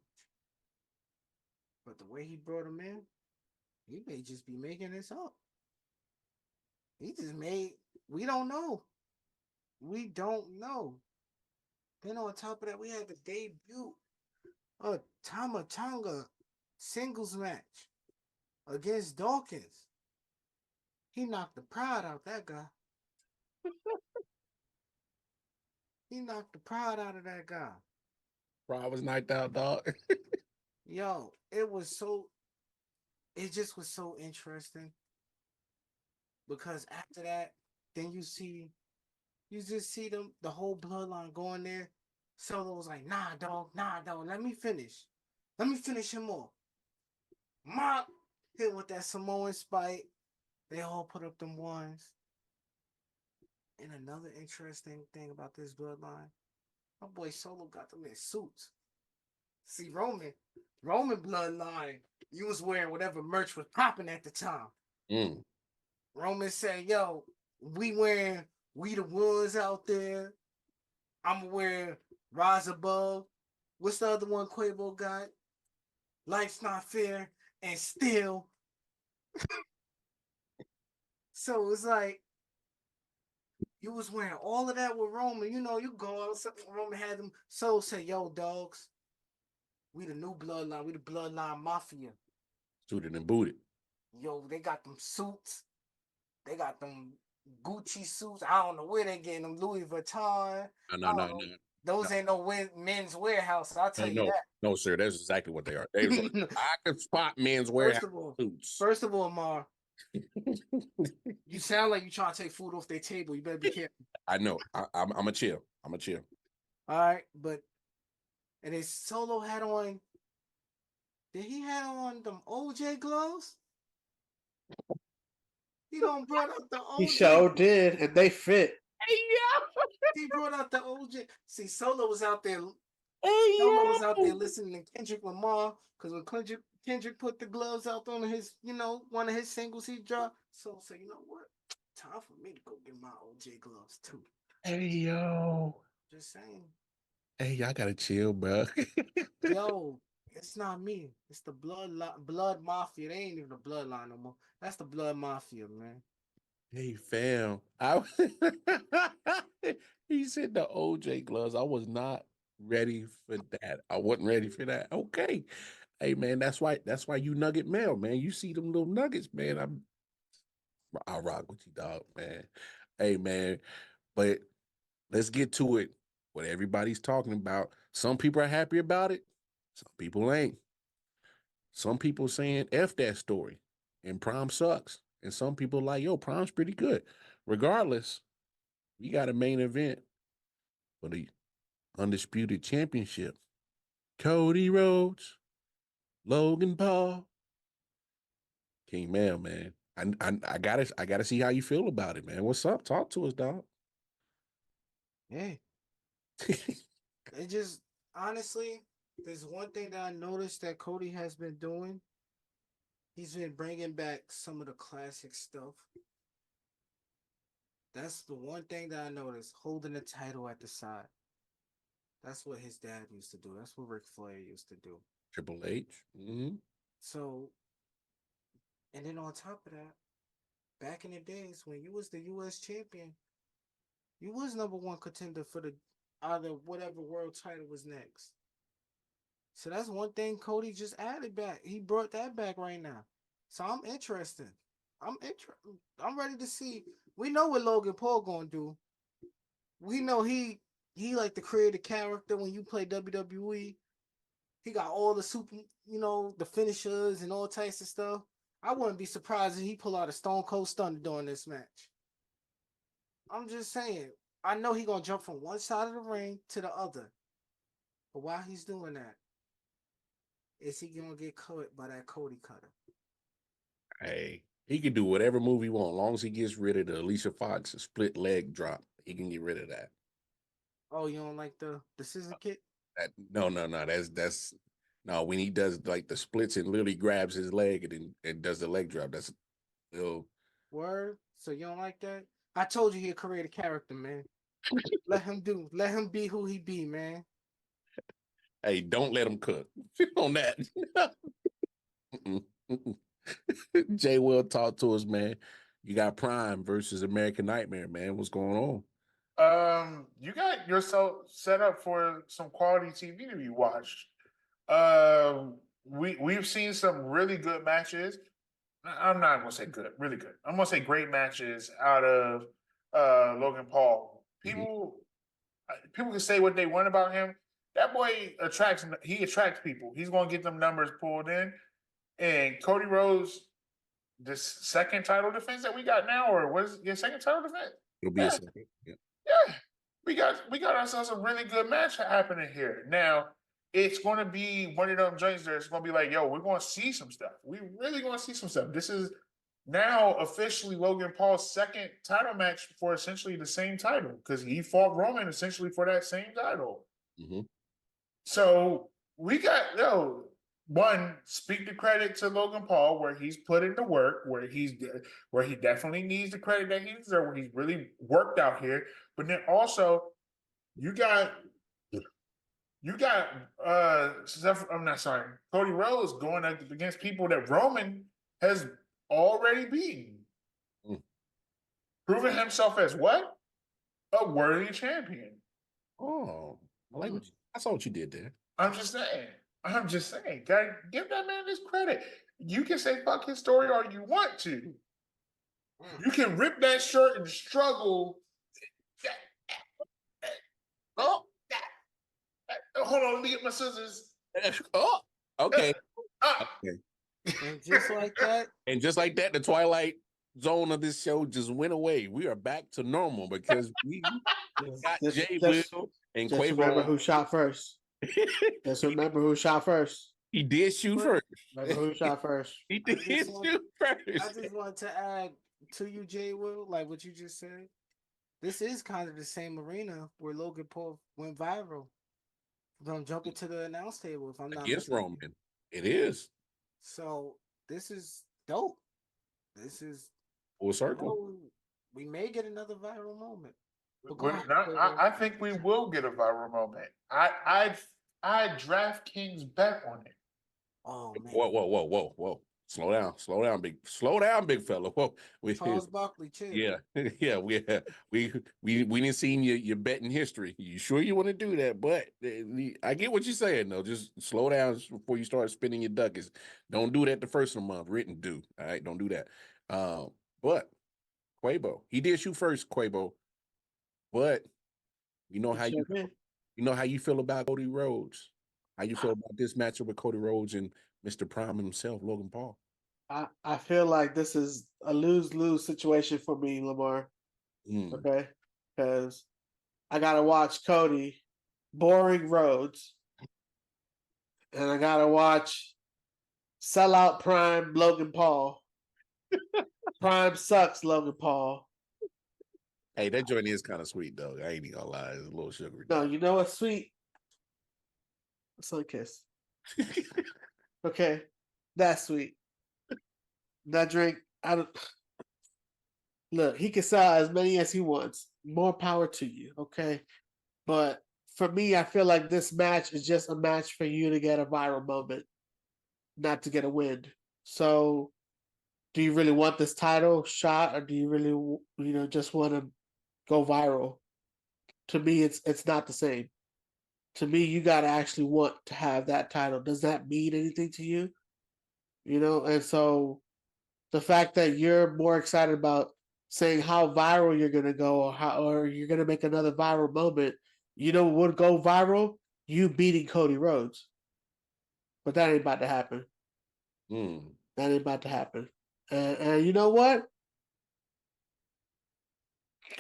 But the way he brought him in, he may just be making this up. He just made, we don't know. We don't know. Then on top of that, we had the debut of Tama Tonga singles match against Dawkins. He knocked the pride out that guy. He knocked the pride out of that guy. Bro, I was knocked out, dog. Yo, it just was so interesting because after that, then you just see the whole bloodline going there. Solo was like, nah, dog, let me finish. Let me finish him off. Mop hit with that Samoan spike. They all put up them ones. And another interesting thing about this bloodline, my boy Solo got them in suits. See, Roman bloodline, you was wearing whatever merch was popping at the time. Mm. Roman said, yo, we the ones out there. I'm wearing Rise Above. What's the other one Quavo got? Life's Not Fair and Still. So it's like you was wearing all of that with Roman. You know, you go out, Roman had them. So say, yo, dogs, we the new bloodline. We the bloodline mafia. Suited and booted. Yo, they got them suits. They got them Gucci suits. I don't know where they getting them Louis Vuitton. No. Those ain't no men's warehouse. I'll tell you that. No, sir. That's exactly what they are. I can spot men's warehouse suits. First of all, Mar, you sound like you trying to take food off their table. You better be careful. I know. I'm a chill. I'm a chill. All right, and his Solo had on. Did he had on them OJ gloves? He done brought out the OJ. He sure did, and they fit. Hey, yeah. He brought out the OJ. See, Solo was out there. Hey, Solo was out there listening to Kendrick Lamar because when Kendrick put the gloves out on his, one of his singles he dropped. So say, you know what? Time for me to go get my OJ gloves too. Hey, yo. Just saying. Hey, y'all gotta chill, bro. Yo, it's not me. It's the blood mafia. They ain't even the bloodline no more. That's the blood mafia, man. Hey, fam. He said the OJ gloves. I was not ready for that. I wasn't ready for that. Okay. Hey, man, that's why you nugget mail, man. You see them little nuggets, man. I rock with you, dog, man. Hey, man, but let's get to it. What everybody's talking about. Some people are happy about it. Some people ain't. Some people saying F that story and prom sucks. And some people like, yo, prom's pretty good. Regardless, we got a main event for the Undisputed Championship. Cody Rhodes, Logan Paul, King Mel, man. I gotta see how you feel about it, man. What's up? Talk to us, dog. Yeah. It just honestly, there's one thing that I noticed that Cody has been doing. He's been bringing back some of the classic stuff. That's the one thing that I noticed. Holding the title at the side. That's what his dad used to do. That's what Ric Flair used to do. Triple H. Mm-hmm. So, and then on top of that, back in the days when you was the U.S. champion, you was number one contender for the either whatever world title was next. So that's one thing Cody just added back. He brought that back right now. So I'm interested. I'm ready to see. We know what Logan Paul gonna do. We know he like to create a character when you play WWE. He got all the super, the finishers and all types of stuff. I wouldn't be surprised if he pull out a Stone Cold Stunner during this match. I'm just saying. I know he gonna jump from one side of the ring to the other. But while he's doing that, is he gonna get cut by that Cody cutter? Hey, he can do whatever move he wants, as long as he gets rid of the Alicia Fox split leg drop. He can get rid of that. Oh, you don't like the scissor kick? No. That's no. When he does like the splits and literally grabs his leg and does the leg drop. That's Word. So you don't like that? I told you he'll create a character, man. Let him be who he be, man. Hey, don't let him cook on that. Jay Will, talk to us, man. You got Prime versus American Nightmare, man. What's going on? You got yourself set up for some quality TV to be watched. We've seen some really good matches. I'm not gonna say good, really good. I'm gonna say great matches out of Logan Paul. People can say what they want about him. That boy attracts people. He's gonna get them numbers pulled in. And Cody Rhodes, this second title defense that we got now, or what is it, your second title defense? It'll be a second. Yeah. Yeah. We got ourselves a really good match happening here. Now, it's gonna be one of them joints there. It's gonna be like, yo, we're gonna see some stuff. We really gonna see some stuff. This is now officially Logan Paul's second title match for essentially the same title because he fought Roman essentially for that same title. Mm-hmm. So we got one, speak the credit to Logan Paul where he's put in the work, where he definitely needs the credit that he deserves, where he's really worked out here. But then also you got Cody Rhodes going up against people that Roman has already beaten. Proving himself as what? A worthy champion. Oh, I saw what you did there. I'm just saying. Gotta give that man his credit. You can say fuck his story all you want to. You can rip that shirt and struggle. Oh, hold on, let me get my scissors. Oh, okay. Okay. And just like that, the Twilight Zone of this show just went away. We are back to normal because we got Jay Will and Quavo. Remember who shot first. Just remember who shot first. He did shoot first. Remember who shot first. He did shoot first. I just want to add to you, Jay Will, like what you just said. This is kind of the same arena where Logan Paul went viral. Don't jump into the announce table if I'm not against mistaken. Roman. It is. So this is dope. This is full circle. We may get another viral moment. I think we will get a viral moment. I DraftKings bet on it. Oh man! Whoa! Slow down, big fella. Whoa, Charles Barkley, chill. Yeah. We didn't see your betting history. You sure you want to do that? But I get what you're saying though. Just slow down before you start spinning your ducats. Don't do that the first of the month. Written do. All right, don't do that. But Quabo, he did shoot first, Quabo. But you know how you feel about Cody Rhodes. How you feel about this matchup with Cody Rhodes and Mr. Prime himself, Logan Paul? I feel like this is a lose-lose situation for me, Lamar. Okay? Because I gotta watch Cody, boring Rhodes, and I gotta watch sellout Prime Logan Paul. Prime sucks, Logan Paul. Hey, that joint is kind of sweet though. I ain't even gonna lie, it's a little sugary. No, you know what's sweet? Sun kiss. Okay, that's sweet. That drink, I don't look. He can sell as many as he wants. More power to you, okay? But for me, I feel like this match is just a match for you to get a viral moment, not to get a win. So, do you really want this title shot, or do you really, just want to go viral? To me, it's not the same. To me, you got to actually want to have that title. Does that mean anything to you? And so the fact that you're more excited about saying how viral you're going to go or you're going to make another viral moment, what would go viral? You beating Cody Rhodes. But that ain't about to happen. That ain't about to happen. And you know what?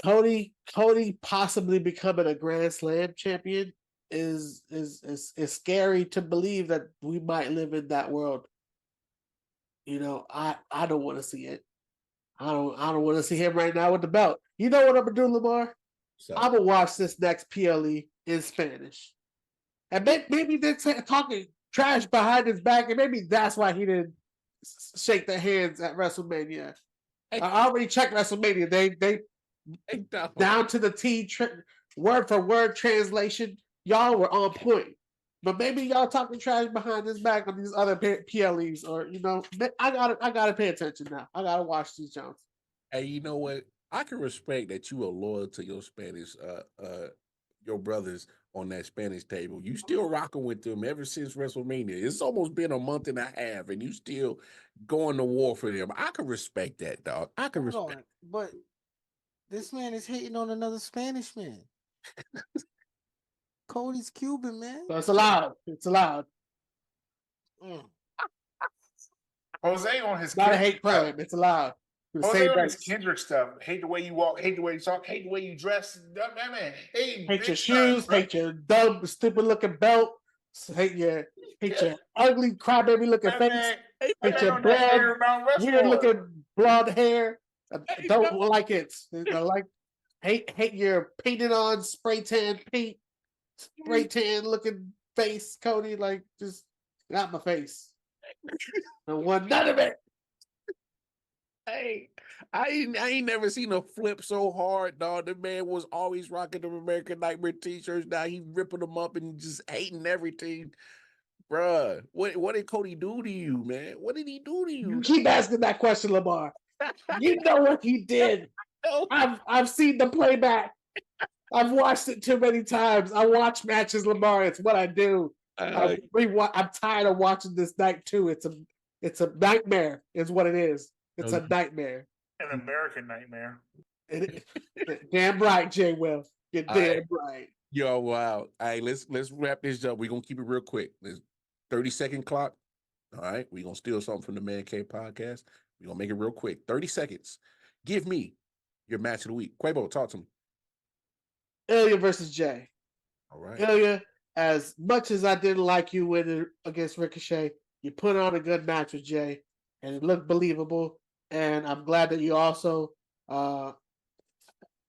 Cody possibly becoming a Grand Slam champion is scary to believe that we might live in that world. I don't want to see it. I don't want to see him right now with the belt. You know what I'm gonna do, Lamar? I'm gonna watch this next PLE in Spanish, and maybe they're talking trash behind his back, and maybe that's why he didn't shake their hands at WrestleMania. I already checked WrestleMania. They down to the T, word for word translation. Y'all were on point, but maybe y'all talking trash behind his back on these other PLEs, or I gotta pay attention now. I gotta watch these jumps. Hey, you know what? I can respect that you are loyal to your Spanish, your brothers, on that Spanish table. You still rocking with them ever since WrestleMania. It's almost been a month and a half, and you still going to war for them. I can respect that, dog. I can Hold respect. on, but this man is hating on another Spanish man. Cody's Cuban, man. So it's allowed. It's allowed. Mm. Jose on his It's not a Kendrick hate stuff. crime. It's allowed. The Jose same on his base. Kendrick stuff. Hate the way you walk. Hate the way you talk. Hate the way you dress. That man. Hey, Hate your big shoes. time, bro. Hate your dumb, stupid looking belt. Hate your ugly crybaby looking That face. man, Hate that man your on that blonde, hair Mount weird Rushmore. looking blonde hair. I Hey, don't no. like it. I like hate your painted on spray tan paint, spray tan looking face, Cody. Like just not my face. I want none of it. Hey, I ain't never seen a flip so hard, dog. The man was always rocking them American Nightmare t-shirts. Now he ripping them up and just hating everything. Bruh, what did Cody do to you, man? What did he do to You you? keep asking that question, Lamar. You know what he did. No. I've seen the playback. I've watched it too many times. I watch matches, Lamar. It's what I do. I'm tired of watching this night too. It's a nightmare. Is what it is. It's a nightmare. An American nightmare. Damn right, Jay Will. You're damn right. Yo, wow. All right, let's wrap this up. We're gonna keep it real quick. There's 30-second clock. All right, we're gonna steal something from the Man Cave podcast. We're gonna make it real quick. 30 seconds. Give me your match of the week. Quavo, talk to me. Ilya versus Jay. All right. Ilya, as much as I didn't like you winning against Ricochet, you put on a good match with Jay, and it looked believable. And I'm glad that you also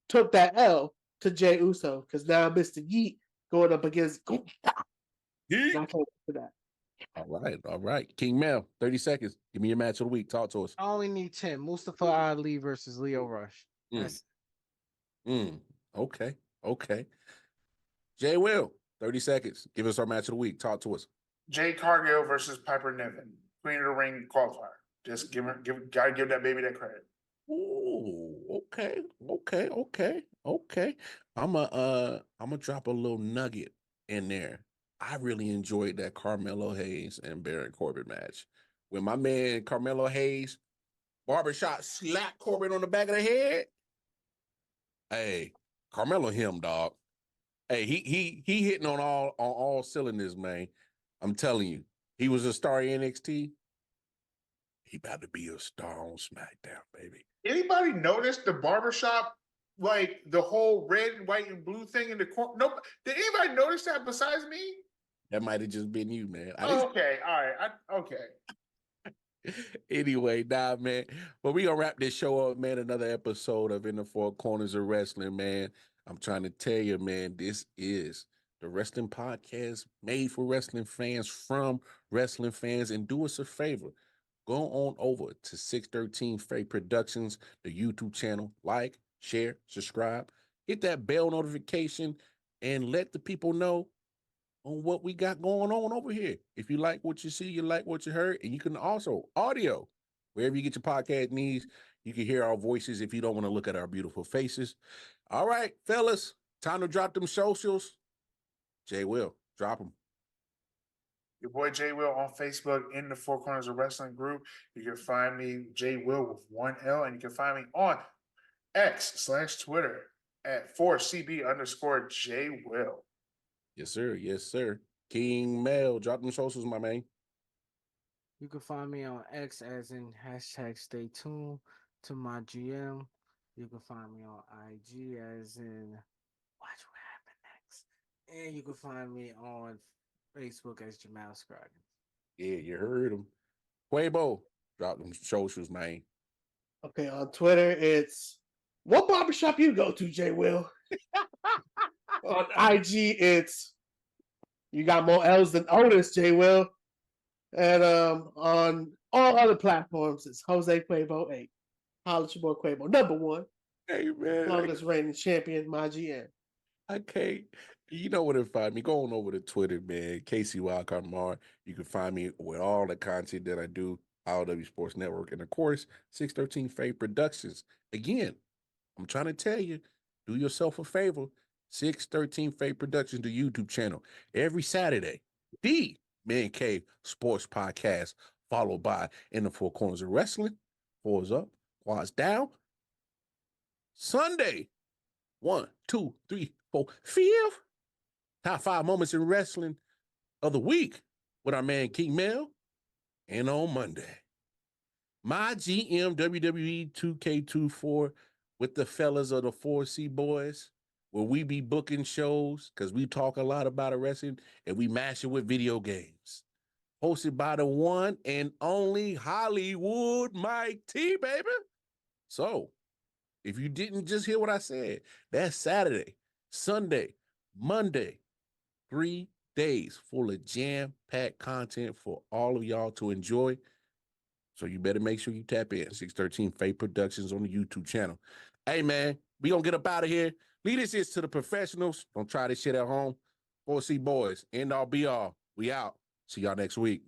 took that L to Jay Uso, because now Mr. Yeet going up against Gunther. Yeet. I can't wait for that. All right. King Mel, 30 seconds. Give me your match of the week. Talk to us. I only need 10. Mustafa Ali versus Leo Rush. That's Okay. Jay Will, 30 seconds. Give us our match of the week. Talk to us. Jade Cargill versus Piper Niven. Queen of the Ring qualifier. Just gotta give that baby that credit. Oh, okay. I'm gonna drop a little nugget in there. I really enjoyed that Carmelo Hayes and Baron Corbin match. When my man Carmelo Hayes barbershop slapped Corbin on the back of the head. Hey, Carmelo him, dog. Hey, he hitting on all cylinders, man. I'm telling you, he was a star in NXT. He about to be a star on SmackDown, baby. Anybody notice the barbershop, like the whole red, white, and blue thing in the corner? Nope. Did anybody notice that besides me? That might have just been you, man. Okay, all right. Okay. Anyway, nah, man. But we gonna wrap this show up, man. Another episode of In the Four Corners of Wrestling, man. I'm trying to tell you, man, this is the wrestling podcast made for wrestling fans from wrestling fans. And do us a favor. Go on over to 613 Faye Productions, the YouTube channel. Like, share, subscribe. Hit that bell notification and let the people know on what we got going on over here. If you like what you see, you like what you heard, and you can also audio wherever you get your podcast needs. You can hear our voices if you don't want to look at our beautiful faces. All right, fellas, time to drop them socials. Jay Will, drop them. Your boy Jay Will on Facebook in the Four Corners of Wrestling group. You can find me, Jay Will, with one L, and you can find me on X/Twitter at 4CB_J Will. Yes, sir. King Mel, drop them socials, my man. You can find me on X as in hashtag stay tuned to my GM. You can find me on IG as in watch what happen next. And you can find me on Facebook as Jemell Scroggins. Yeah, you heard him. Quabo, drop them socials, man. Okay, on Twitter, it's what barbershop you go to, Jay Will. On IG, it's you got more L's than Otis, Jay Will. And on all other platforms, it's Jose Quavo 8. Holla at your boy Quavo, number one. Hey, man. Longest reigning champion, my GM. I can't. You know where to find me. Go on over to Twitter, man. Casey Wildcard Mar. You can find me with all the content that I do, RW Sports Network, and of course, 613 Faye Productions. Again, I'm trying to tell you, do yourself a favor. 613 Faye Productions, the YouTube channel. Every Saturday, the Man Cave Sports Podcast, followed by In the Four Corners of Wrestling. Fours up, quads down. Sunday, 1, 2, 3, 4, 5. Top 5 moments in wrestling of the week with our man King Mel. And on Monday, my GM WWE 2K24 with the fellas of the 4C Boys, where we be booking shows because we talk a lot about wrestling and we mash it with video games. Hosted by the one and only Hollywood Mike T, baby. So, if you didn't just hear what I said, that's Saturday, Sunday, Monday, 3 days full of jam-packed content for all of y'all to enjoy. So you better make sure you tap in. 613 Faye Productions on the YouTube channel. Hey, man, we going to get up out of here. Leave this is to the professionals. Don't try this shit at home. 4C Boys, end all be all. We out. See y'all next week.